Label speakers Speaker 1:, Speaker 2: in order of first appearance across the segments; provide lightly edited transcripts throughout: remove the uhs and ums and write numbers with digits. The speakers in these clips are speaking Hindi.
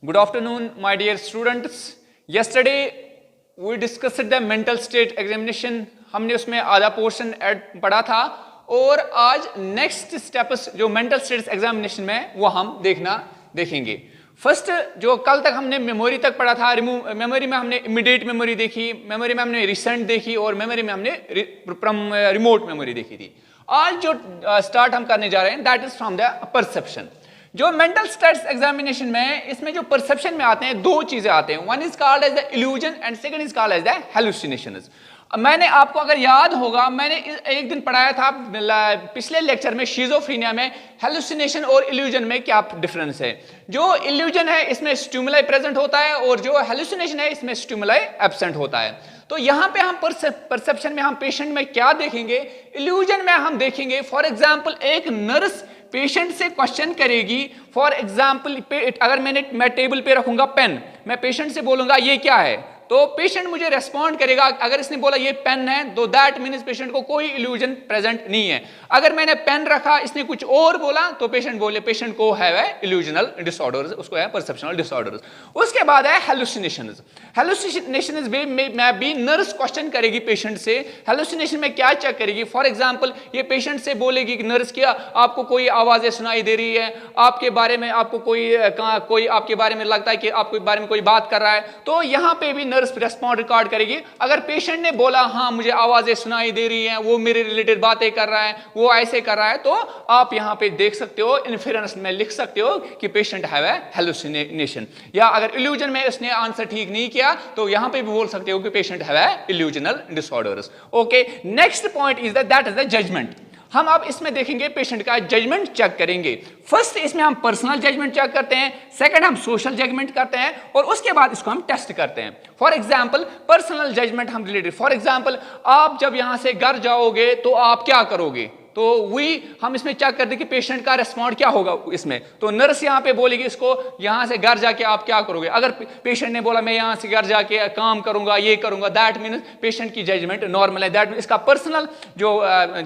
Speaker 1: Good afternoon, my dear students. Yesterday we discussed the mental state examination. हमने उसमें आधा पोर्शन पढ़ा था और आज नेक्स्ट स्टेप्स जो मेंटल स्टेट्स एग्जामिनेशन में वो हम देखेंगे. फर्स्ट जो कल तक हमने मेमोरी तक पढ़ा था, मेमोरी में हमने इमीडिएट मेमोरी देखी, मेमोरी में हमने रिसेंट देखी और मेमोरी में हमने रिमोट मेमोरी देखी थी. आज जो स्टार्ट हम करने जा रहे हैं that is from the perception. जो मेंटल स्टेट्स एग्जामिनेशन में इसमें जो परसेप्शन में आते हैं दो चीजें आते हैं. One is called as the illusion and second is called as the hallucinations. मैंने आपको अगर याद होगा मैंने एक दिन पढ़ाया था पिछले लेक्चर में शिज़ोफ्रेनिया में हेलुसिनेशन और इल्यूजन में क्या डिफरेंस है. जो इल्यूजन है इसमें स्टिमुलाई प्रेजेंट होता है और जो हेलुसिनेशन है इसमें स्टिमुलाई एब्सेंट होता है. तो यहाँ पे हम परसेप्शन में हम पेशेंट में क्या देखेंगे, इल्यूजन में हम देखेंगे फॉर एग्जाम्पल एक नर्स पेशेंट से क्वेश्चन करेगी. फॉर एग्जाम्पल अगर मैं टेबल पे रखूंगा पेन, मैं पेशेंट से बोलूंगा ये क्या है, तो पेशेंट मुझे रेस्पॉन्ड करेगा. अगर इसने बोला ये पेन है तो दैट मीन्स पेशेंट को कोई इल्यूजन प्रेजेंट नहीं है. अगर मैंने पेन रखा इसने कुछ और बोला तो पेशेंट को है इल्यूजनल डिसऑर्डर्स, उसको है परसेप्शनल डिसऑर्डर्स. उसके बाद है हेलुसिनेशंस. हेलुसिनेशंस में भी नर्स क्वेश्चन करेगी पेशेंट से. हेलुसिनेशन में क्या चेक करेगी, फॉर एग्जांपल ये पेशेंट से बोलेगी कि नर्स क्या आपको कोई आवाजें सुनाई दे रही है, आपके बारे में आपको कोई आपके बारे में लगता है कि आपके बारे में कोई बात कर रहा है, तो यहाँ पे भी नर्स रेस्पॉन्ड रिकॉर्ड करेगी. अगर पेशेंट ने बोला हाँ मुझे आवाजें सुनाई दे रही हैं, वो मेरे रिलेटेड बातें कर रहा है, वो ऐसे कर रहा है, तो आप यहाँ पे देख सकते हो इन्फेरेंस में लिख सकते हो कि पेशेंट हैव ए हेलुसिनेशन. या अगर इल्यूजन में उसने आंसर ठीक नहीं किया तो यहाँ पे भी बोल सकते हो कि patient have a illusional disorders. Okay, next point is that is the judgement. हम अब इसमें देखेंगे पेशेंट का जजमेंट चेक करेंगे. फर्स्ट इसमें हम पर्सनल जजमेंट चेक करते हैं, सेकंड हम सोशल जजमेंट करते हैं और उसके बाद इसको हम टेस्ट करते हैं. फॉर एग्जांपल पर्सनल जजमेंट हम रिलेटेड, फॉर एग्जांपल आप जब यहां से घर जाओगे तो आप क्या करोगे, तो हम इसमें चेक करते हैं कि पेशेंट का रिस्पॉन्ड क्या होगा इसमें. तो नर्स यहाँ पे बोलेगी इसको यहाँ से घर जाके आप क्या करोगे. अगर पेशेंट ने बोला मैं यहाँ से घर जाके काम करूंगा, ये करूंगा, दैट मीन्स पेशेंट की जजमेंट नॉर्मल है, दैट इसका पर्सनल जो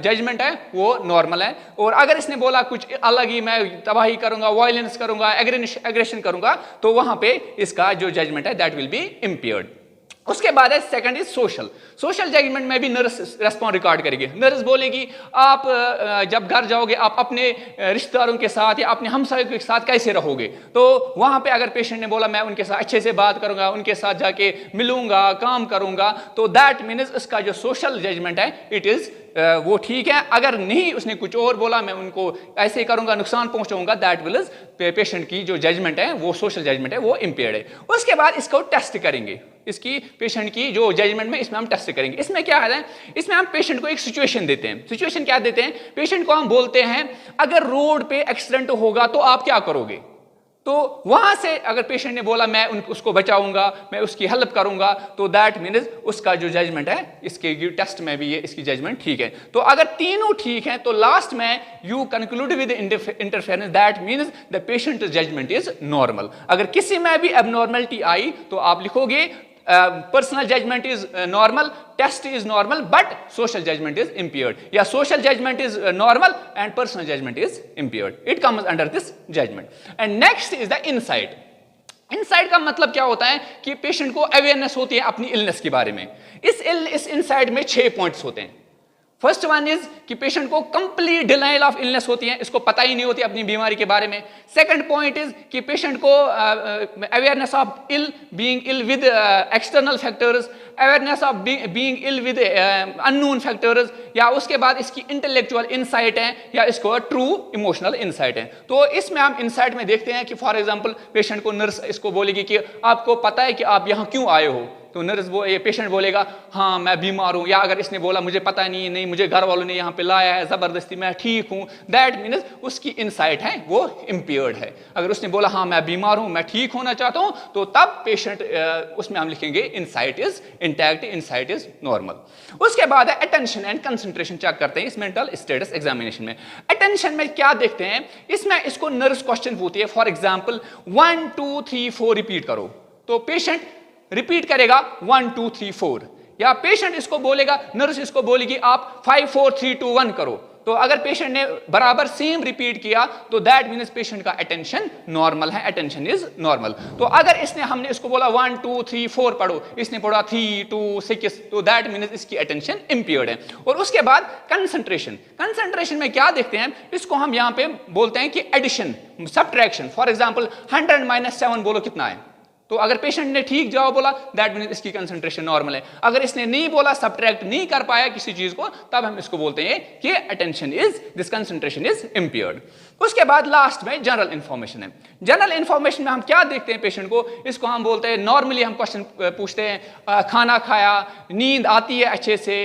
Speaker 1: जजमेंट है वो नॉर्मल है. और अगर इसने बोला कुछ अलग ही मैं तबाही करूंगा, वायलेंस करूंगा, एग्रेशन करूंगा, तो वहां पे इसका जो जजमेंट है दैट विल बी इम्पेयर्ड. उसके बाद है second is social. Social judgement में भी नर्स रेस्पॉन्ड रिकॉर्ड करेगी. नर्स बोलेगी आप जब घर जाओगे आप अपने रिश्तेदारों के साथ या अपने हमसायों के साथ कैसे रहोगे. तो वहां पे अगर पेशेंट ने बोला मैं उनके साथ अच्छे से बात करूंगा, उनके साथ जाके मिलूंगा, काम करूंगा, तो दैट मीन्स उसका जो सोशल जजमेंट है इट इज वो ठीक है. अगर नहीं उसने कुछ और बोला मैं उनको ऐसे करूंगा, नुकसान पहुंचाऊंगा, दैट विल पेशेंट की जो जजमेंट है वो सोशल जजमेंट है वो इम्पेयर्ड है. उसके बाद इसको टेस्ट करेंगे, इसकी पेशेंट की जो जजमेंट में इसमें हम टेस्ट करेंगे. इसमें क्या है, इसमें हम पेशेंट को एक सिचुएशन देते हैं. सिचुएशन क्या देते हैं, पेशेंट को हम बोलते हैं अगर रोड पे एक्सीडेंट होगा तो आप क्या करोगे. तो वहां से अगर पेशेंट ने बोला मैं उसको बचाऊंगा, मैं उसकी हेल्प करूंगा, तो दैट मीन्स उसका जो जजमेंट है इसके टेस्ट में भी ये इसकी जजमेंट ठीक है. तो अगर तीनों ठीक है तो लास्ट में you conclude with interference, that means the patient judgement is normal. अगर किसी में भी एबनॉर्मलिटी आई तो आप लिखोगे personal judgement is normal, test is normal but social judgement is impaired, या social judgement is normal and personal judgement is impaired. It comes under this judgement. And next is the insight. Insight का मतलब क्या होता है कि पेशेंट को अवेयरनेस होती है अपनी इलनेस के बारे में. इस इनसाइट में 6 पॉइंट्स होते हैं. फर्स्ट वन इज कि पेशेंट को कंप्लीट डिनाइल ऑफ इलनेस होती है, इसको पता ही नहीं होती अपनी बीमारी के बारे में. सेकंड पॉइंट इज कि पेशेंट को awareness of being ill with external factors, awareness of being ill with unknown factors, या उसके बाद इसकी इंटेलेक्चुअल इनसाइट है या इसको ट्रू इमोशनल इनसाइट है. तो इसमें हम इनसाइट में देखते हैं कि फॉर एग्जांपल पेशेंट को नर्स इसको बोलेगी कि आपको पता है कि आप यहाँ क्यों आए हो, तो नर्स ये पेशेंट बोलेगा हाँ मैं बीमार हूं, या अगर इसने बोला मुझे पता नहीं मुझे घर वालों ने यहाँ पे लाया है जबरदस्ती, मैं ठीक हूं, दैट मीन्स उसकी इनसाइट है वो इम्पेयर्ड है. अगर उसने बोला हाँ मैं बीमार हूं, मैं ठीक होना चाहता हूं, तो तब पेशेंट उसमें हम लिखेंगे insight is intact, insight is normal. उसके बाद है अटेंशन एंड कंसंट्रेशन चेक करते हैं इस मेंटल स्टेटस एग्जामिनेशन में. अटेंशन में क्या देखते हैं, इसमें इसको नर्स क्वेश्चन पूछती है, फॉर एग्जाम्पल 1 2 3 4 रिपीट करो, तो पेशेंट रिपीट करेगा 1 2 3 4, या पेशेंट इसको बोलेगा, नर्स इसको बोलेगी आप 5 4 3 2 1 करो, तो अगर पेशेंट ने बराबर सेम रिपीट किया तो दैट मीन्स पेशेंट का अटेंशन नॉर्मल है, अटेंशन इज नॉर्मल। तो अगर हमने इसको बोला 1 2 3 4 पढ़ो, इसने पढ़ा 3 2 6, तो दैट मीन्स इसकी अटेंशन इंपियर्ड है। और उसके बाद कंसंट्रेशन में क्या देखते हैं, इसको हम यहां पे बोलते हैं कि एडिशन, सबट्रैक्शन। फॉर एग्जांपल 100 - 7 बोलो कितना है, तो अगर पेशेंट ने ठीक जवाब बोला दैट मीन्स इसकी कंसंट्रेशन नॉर्मल है। अगर इसने नहीं बोला, सबट्रैक्ट नहीं कर पाया किसी चीज को, तब हम इसको बोलते हैं कि attention is, this concentration is impaired. उसके बाद लास्ट में जनरल इंफॉर्मेशन है। जनरल इंफॉर्मेशन में हम क्या देखते हैं पेशेंट को, इसको हम बोलते हैं, नॉर्मली हम क्वेश्चन पूछते हैं खाना खाया, नींद आती है अच्छे से,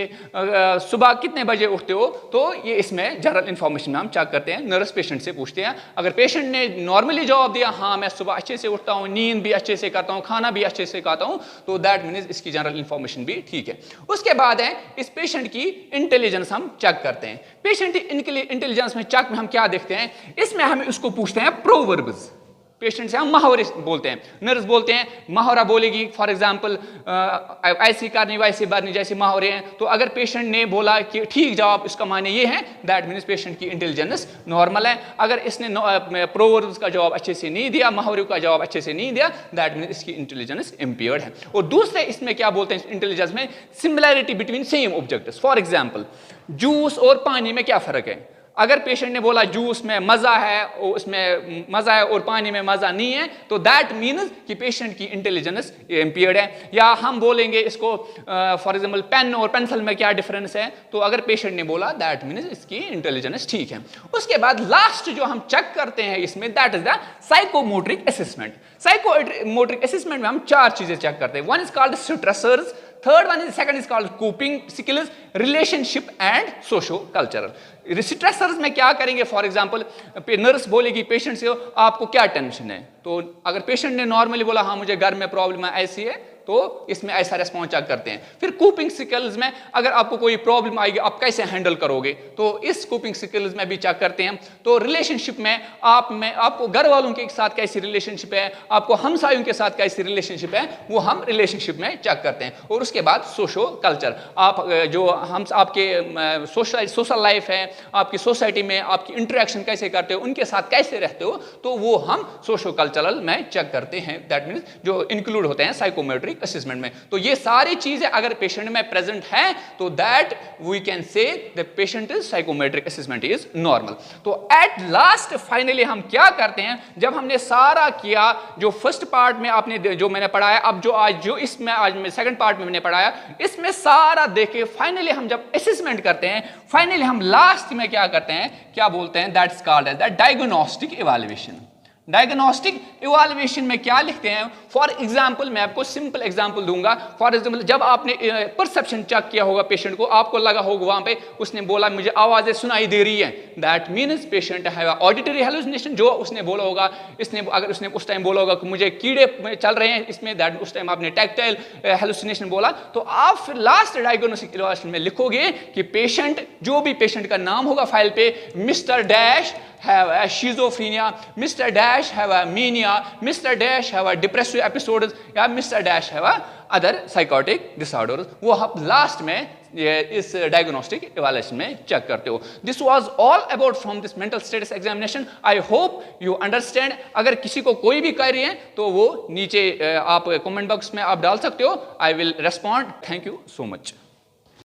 Speaker 1: सुबह कितने बजे उठते हो, तो ये इसमें जनरल इंफॉर्मेशन में हम चेक करते हैं, नर्स पेशेंट से पूछते हैं। अगर पेशेंट ने नॉर्मली जवाब दिया हाँ मैं सुबह अच्छे से उठता हूँ, नींद भी अच्छे से करता हूँ, खाना भी अच्छे से खाता हूँ, तो दैट मीन्स इसकी जनरल इंफॉर्मेशन भी ठीक है। उसके बाद है इस पेशेंट की इंटेलिजेंस हम चेक करते हैं। पेशेंट इंटेलिजेंस में चेक में हम क्या देखते हैं, इसमें हम उसको पूछते हैं प्रोवर्ब्स। पेशेंट से हम मुहावरे बोलते हैं, नर्स बोलते हैं मुहावरा बोलेगी, फॉर एग्जांपल ऐसी करनी वैसी भरनी, जैसे मुहावरे हैं। तो अगर पेशेंट ने बोला कि ठीक जवाब इसका माने ये है, दैट मीन्स पेशेंट की इंटेलिजेंस नॉर्मल है। अगर इसने प्रोवर्ब्स का जवाब अच्छे से नहीं दिया, मुहावरे का जवाब अच्छे से नहीं दिया, दैट मीन्स इसकी इंटेलिजेंस इंपियर्ड है। और दूसरे इसमें क्या बोलते हैं इंटेलिजेंस में, similarity between same objects. For example juice और पानी में क्या फर्क है, अगर पेशेंट ने बोला जूस में मजा है, उसमें मजा है और पानी में मजा नहीं है, तो दैट मीन्स कि पेशेंट की इंटेलिजेंस इंपियर्ड है। या हम बोलेंगे इसको फॉर एग्जांपल पेन और पेंसिल में क्या डिफरेंस है, तो अगर पेशेंट ने बोला दैट मीन्स इसकी इंटेलिजेंस ठीक है। उसके बाद लास्ट जो हम चेक करते हैं इसमें, that is the psychomotoric assessment. Psychomotoric assessment में हम 4 चीजें चेक करते हैं। One is called stressors, third one is, second is called coping skills, relationship and socio cultural. Stressors में क्या करेंगे, फॉर एग्जांपल नर्स बोलेगी पेशेंट से आपको क्या टेंशन है, तो अगर पेशेंट ने नॉर्मली बोला हाँ मुझे घर में प्रॉब्लम है ऐसी है, तो इसमें ऐसा रेस्पॉन्स चेक करते हैं। फिर कोपिंग स्किल्स में अगर आपको कोई प्रॉब्लम आएगी आप कैसे हैंडल करोगे, तो इस कोपिंग स्किल्स में भी चेक करते हैं। तो रिलेशनशिप में आपको घर वालों के साथ कैसी रिलेशनशिप है, आपको हमसायों के साथ कैसी रिलेशनशिप है, वो हम रिलेशनशिप में चेक करते हैं। और उसके बाद सोशो कल्चर, आप जो हम आपके सोशल लाइफ है, आपकी सोसाइटी में आपकी इंटरेक्शन कैसे करते हो, उनके साथ कैसे रहते हो, तो वो हम सोशो कल्चरल में चेक करते हैं। दैट मीन्स जो इंक्लूड होते हैं साइकोमेट्रिक असेसमेंट में। तो ये सारी चीजें अगर पेशेंट में प्रेजेंट है, तो that we can say the patient is psychometric assessment is normal. तो एट लास्ट फाइनली हम क्या करते हैं, जब हमने सारा किया, जो फर्स्ट पार्ट में आपने जो मैंने पढ़ाया, अब जो आज मैं सेकंड पार्ट में मैंने पढ़ाया, इसमें सारा देखे फाइनली हम जब असेसमेंट करते हैं, फाइनली हम लास्ट में क्या करते हैं, क्या बोलते हैं, that's called as the diagnostic evaluation. Diagnostic evaluation में क्या लिखते हैं, फॉर एग्जांपल मैं आपको सिंपल एग्जांपल दूंगा। फॉर एग्जांपल जब आपने परसेप्शन चेक किया होगा पेशेंट को, आपको लगा होगा वहां पे उसने बोला मुझे आवाजें सुनाई दे रही हैं, that means patient have auditory hallucination. जो उसने बोला होगा, अगर उसने उस टाइम बोला होगा कि मुझे कीड़े चल रहे हैं इसमें, दैट उस टाइम आपने टैक्टाइल हेलुसिनेशन बोला, तो आप फिर लास्ट डायग्नोस्टिक इवैल्यूएशन में लिखोगे कि पेशेंट, जो भी पेशेंट का नाम होगा फाइल पे, mister dash have a schizophrenia, Mr. Dash have a mania, Mr. Dash have a depressive episodes, या Mr. Dash have a other psychotic disorders, वो आप लास्ट में इस डायग्नोस्टिक इवैल्यूएशन में चेक करते हो। This was all about from this mental status examination. I hope you understand. अगर किसी को कोई भी क्वेरी है तो वो नीचे आप कमेंट बॉक्स में आप डाल सकते हो, I will respond. Thank you so much.